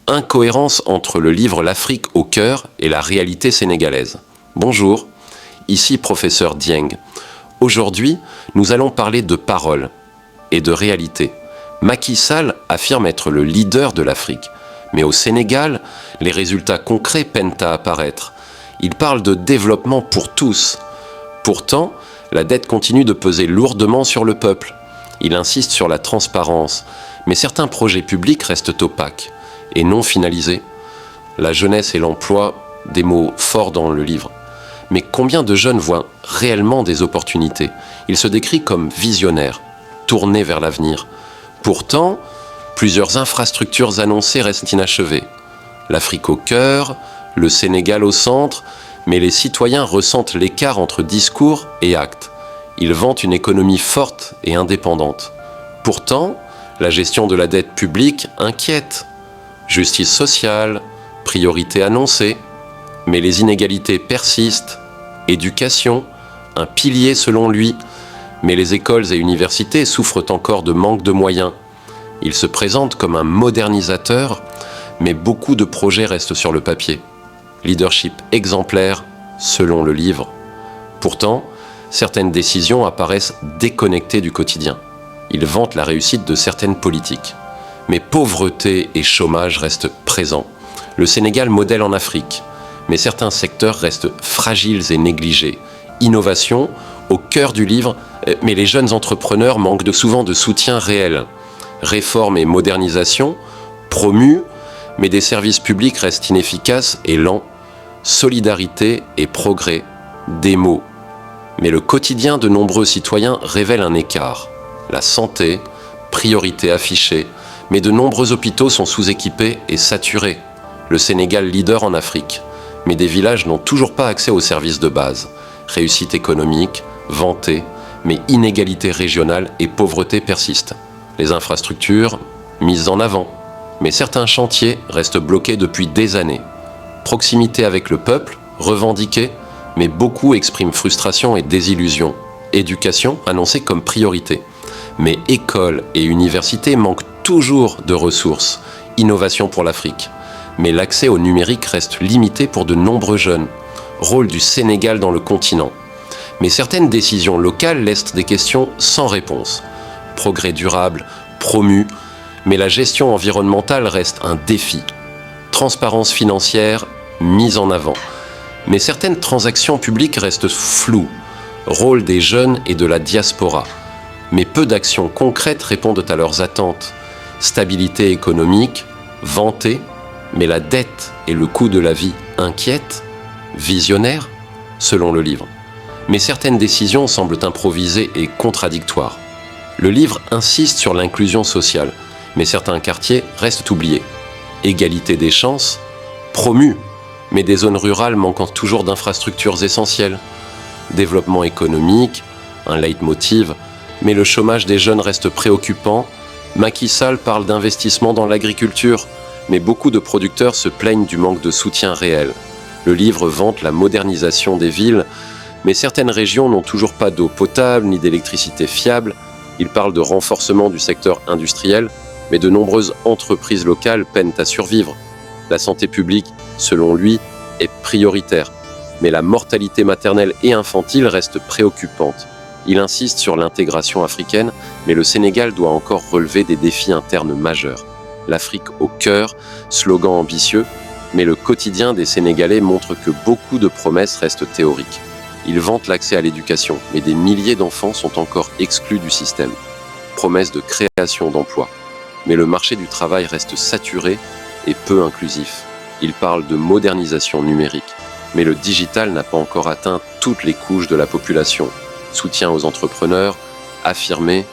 Incohérence entre le livre L'Afrique au cœur et la réalité sénégalaise. Bonjour, ici professeur Dieng. Aujourd'hui, nous allons parler de parole et de réalité. Macky Sall affirme être le leader de l'Afrique. Mais au Sénégal, les résultats concrets peinent à apparaître. Il parle de développement pour tous. Pourtant, la dette continue de peser lourdement sur le peuple. Il insiste sur la transparence, mais certains projets publics restent opaques et non finalisés. La jeunesse et l'emploi, des mots forts dans le livre. Mais combien de jeunes voient réellement des opportunités? Il se décrit comme visionnaire, tourné vers l'avenir. Pourtant, plusieurs infrastructures annoncées restent inachevées. L'Afrique au cœur, le Sénégal au centre, mais les citoyens ressentent l'écart entre discours et actes. Ils vantent une économie forte et indépendante. Pourtant, la gestion de la dette publique inquiète. Justice sociale, priorité annoncée, mais les inégalités persistent. Éducation, un pilier selon lui, mais les écoles et universités souffrent encore de manque de moyens. Il se présente comme un modernisateur, mais beaucoup de projets restent sur le papier. Leadership exemplaire, selon le livre. Pourtant, certaines décisions apparaissent déconnectées du quotidien. Il vante la réussite de certaines politiques. Mais pauvreté et chômage restent présents. Le Sénégal modèle en Afrique, mais certains secteurs restent fragiles et négligés. Innovation, au cœur du livre, mais les jeunes entrepreneurs manquent souvent de soutien réel. Réforme et modernisation, promues, mais des services publics restent inefficaces et lents. Solidarité et progrès, des mots. Mais le quotidien de nombreux citoyens révèle un écart. La santé, priorité affichée, mais de nombreux hôpitaux sont sous-équipés et saturés. Le Sénégal leader en Afrique, mais des villages n'ont toujours pas accès aux services de base. Réussite économique, vantée, mais inégalité régionale et pauvreté persistent. Les infrastructures, mises en avant, mais certains chantiers restent bloqués depuis des années. Proximité avec le peuple, revendiquée, mais beaucoup expriment frustration et désillusion. Éducation, annoncée comme priorité. Mais écoles et universités manquent toujours de ressources. Innovation pour l'Afrique. Mais l'accès au numérique reste limité pour de nombreux jeunes. Rôle du Sénégal dans le continent. Mais certaines décisions locales laissent des questions sans réponse. Progrès durable, promu, mais la gestion environnementale reste un défi. Transparence financière, mise en avant. Mais certaines transactions publiques restent floues. Rôle des jeunes et de la diaspora. Mais peu d'actions concrètes répondent à leurs attentes. Stabilité économique, vantée, mais la dette et le coût de la vie inquiètent. Visionnaire, selon le livre. Mais certaines décisions semblent improvisées et contradictoires. Le livre insiste sur l'inclusion sociale, mais certains quartiers restent oubliés. Égalité des chances, promue, mais des zones rurales manquant toujours d'infrastructures essentielles. Développement économique, un leitmotiv, mais le chômage des jeunes reste préoccupant. Macky Sall parle d'investissement dans l'agriculture, mais beaucoup de producteurs se plaignent du manque de soutien réel. Le livre vante la modernisation des villes, mais certaines régions n'ont toujours pas d'eau potable ni d'électricité fiable. Il parle de renforcement du secteur industriel, mais de nombreuses entreprises locales peinent à survivre. La santé publique, selon lui, est prioritaire, mais la mortalité maternelle et infantile reste préoccupante. Il insiste sur l'intégration africaine, mais le Sénégal doit encore relever des défis internes majeurs. L'Afrique au cœur, slogan ambitieux, mais le quotidien des Sénégalais montre que beaucoup de promesses restent théoriques. Il vante l'accès à l'éducation, mais des milliers d'enfants sont encore exclus du système. Promesse de création d'emplois. Mais le marché du travail reste saturé et peu inclusif. Il parle de modernisation numérique, mais le digital n'a pas encore atteint toutes les couches de la population. Soutien aux entrepreneurs, affirmé,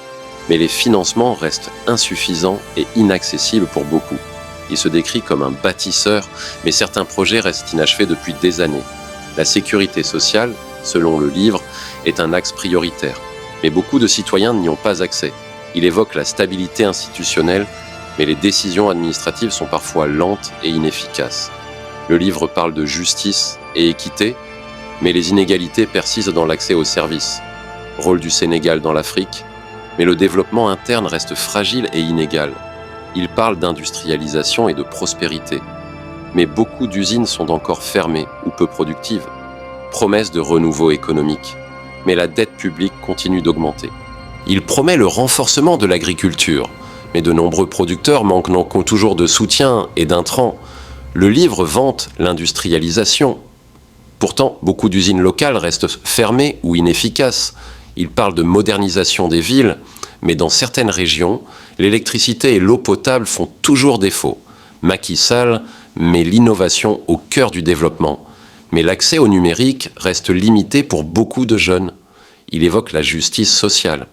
mais les financements restent insuffisants et inaccessibles pour beaucoup. Il se décrit comme un bâtisseur, mais certains projets restent inachevés depuis des années. La sécurité sociale, selon le livre, est un axe prioritaire, mais beaucoup de citoyens n'y ont pas accès. Il évoque la stabilité institutionnelle, mais les décisions administratives sont parfois lentes et inefficaces. Le livre parle de justice et équité, mais les inégalités persistent dans l'accès aux services. Rôle du Sénégal dans l'Afrique, mais le développement interne reste fragile et inégal. Il parle d'industrialisation et de prospérité. Mais beaucoup d'usines sont encore fermées ou peu productives. Promesse de renouveau économique. Mais la dette publique continue d'augmenter. Il promet le renforcement de l'agriculture. Mais de nombreux producteurs manquent toujours de soutien et d'intrants. Le livre vante l'industrialisation. Pourtant, beaucoup d'usines locales restent fermées ou inefficaces. Il parle de modernisation des villes, mais dans certaines régions, l'électricité et l'eau potable font toujours défaut. Macky Sall met l'innovation au cœur du développement. Mais l'accès au numérique reste limité pour beaucoup de jeunes. Il évoque la justice sociale.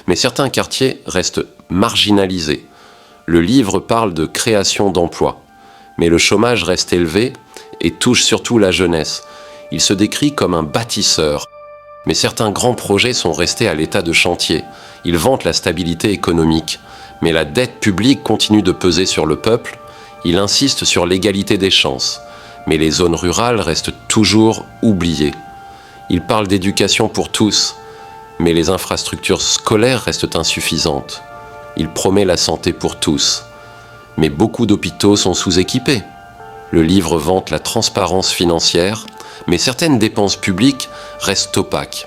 Mais certains quartiers restent marginalisés. Le livre parle de création d'emplois. Mais le chômage reste élevé et touche surtout la jeunesse. Il se décrit comme un bâtisseur. Mais certains grands projets sont restés à l'état de chantier. Il vante la stabilité économique. Mais la dette publique continue de peser sur le peuple. Il insiste sur l'égalité des chances. Mais les zones rurales restent toujours oubliées. Il parle d'éducation pour tous. Mais les infrastructures scolaires restent insuffisantes. Il promet la santé pour tous. Mais beaucoup d'hôpitaux sont sous-équipés. Le livre vante la transparence financière, mais certaines dépenses publiques restent opaques.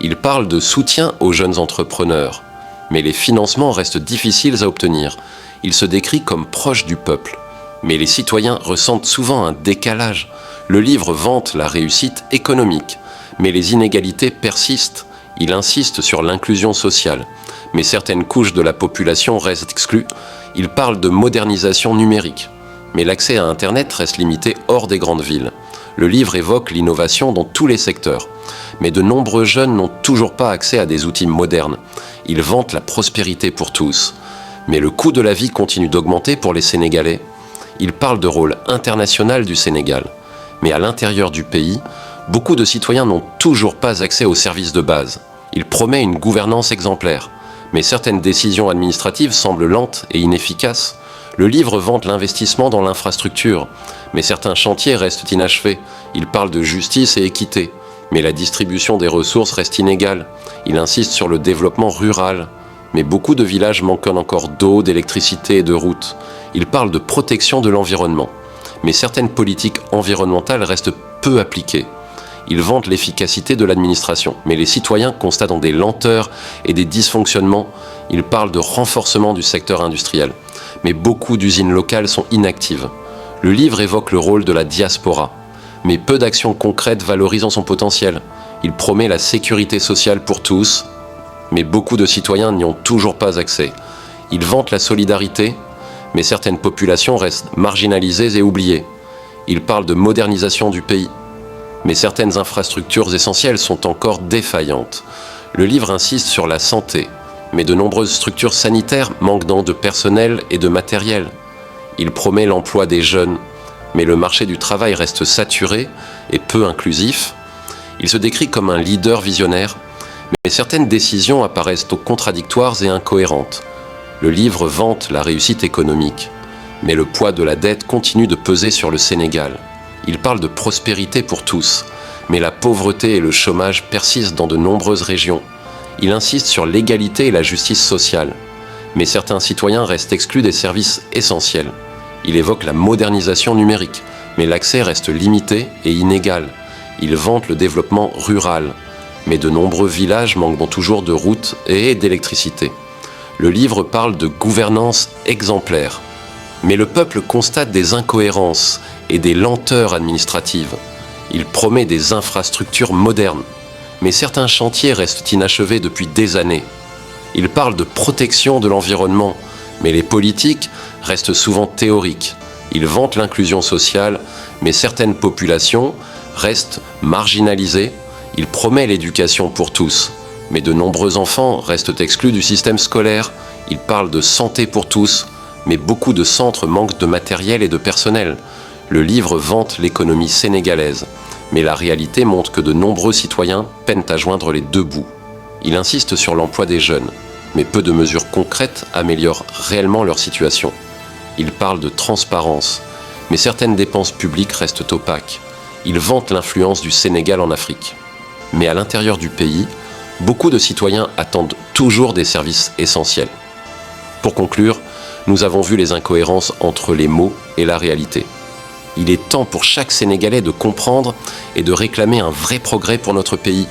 Il parle de soutien aux jeunes entrepreneurs, mais les financements restent difficiles à obtenir. Il se décrit comme proche du peuple, mais les citoyens ressentent souvent un décalage. Le livre vante la réussite économique, mais les inégalités persistent. Il insiste sur l'inclusion sociale, mais certaines couches de la population restent exclues. Il parle de modernisation numérique, mais l'accès à Internet reste limité hors des grandes villes. Le livre évoque l'innovation dans tous les secteurs, mais de nombreux jeunes n'ont toujours pas accès à des outils modernes. Il vante la prospérité pour tous, mais le coût de la vie continue d'augmenter pour les Sénégalais. Il parle de rôle international du Sénégal, mais à l'intérieur du pays, beaucoup de citoyens n'ont toujours pas accès aux services de base. Il promet une gouvernance exemplaire, mais certaines décisions administratives semblent lentes et inefficaces. Le livre vante l'investissement dans l'infrastructure, mais certains chantiers restent inachevés. Il parle de justice et équité, mais la distribution des ressources reste inégale. Il insiste sur le développement rural, mais beaucoup de villages manquent encore d'eau, d'électricité et de routes. Il parle de protection de l'environnement, mais certaines politiques environnementales restent peu appliquées. Il vante l'efficacité de l'administration, mais les citoyens constatent des lenteurs et des dysfonctionnements. Il parle de renforcement du secteur industriel, mais beaucoup d'usines locales sont inactives. Le livre évoque le rôle de la diaspora, mais peu d'actions concrètes valorisant son potentiel. Il promet la sécurité sociale pour tous, mais beaucoup de citoyens n'y ont toujours pas accès. Il vante la solidarité, mais certaines populations restent marginalisées et oubliées. Il parle de modernisation du pays, mais certaines infrastructures essentielles sont encore défaillantes. Le livre insiste sur la santé, mais de nombreuses structures sanitaires manquent de personnel et de matériel. Il promet l'emploi des jeunes, mais le marché du travail reste saturé et peu inclusif. Il se décrit comme un leader visionnaire, mais certaines décisions apparaissent contradictoires et incohérentes. Le livre vante la réussite économique, mais le poids de la dette continue de peser sur le Sénégal. Il parle de prospérité pour tous, mais la pauvreté et le chômage persistent dans de nombreuses régions. Il insiste sur l'égalité et la justice sociale, mais certains citoyens restent exclus des services essentiels. Il évoque la modernisation numérique, mais l'accès reste limité et inégal. Il vante le développement rural, mais de nombreux villages manquent toujours de routes et d'électricité. Le livre parle de gouvernance exemplaire, mais le peuple constate des incohérences et des lenteurs administratives. Il promet des infrastructures modernes, mais certains chantiers restent inachevés depuis des années. Il parle de protection de l'environnement, mais les politiques restent souvent théoriques. Il vante l'inclusion sociale, mais certaines populations restent marginalisées. Il promet l'éducation pour tous, mais de nombreux enfants restent exclus du système scolaire. Il parle de santé pour tous, mais beaucoup de centres manquent de matériel et de personnel. Le livre vante l'économie sénégalaise, mais la réalité montre que de nombreux citoyens peinent à joindre les deux bouts. Il insiste sur l'emploi des jeunes, mais peu de mesures concrètes améliorent réellement leur situation. Il parle de transparence, mais certaines dépenses publiques restent opaques. Il vante l'influence du Sénégal en Afrique. Mais à l'intérieur du pays, beaucoup de citoyens attendent toujours des services essentiels. Pour conclure, Nous avons vu les incohérences entre les mots et la réalité. Il est temps pour chaque Sénégalais de comprendre et de réclamer un vrai progrès pour notre pays,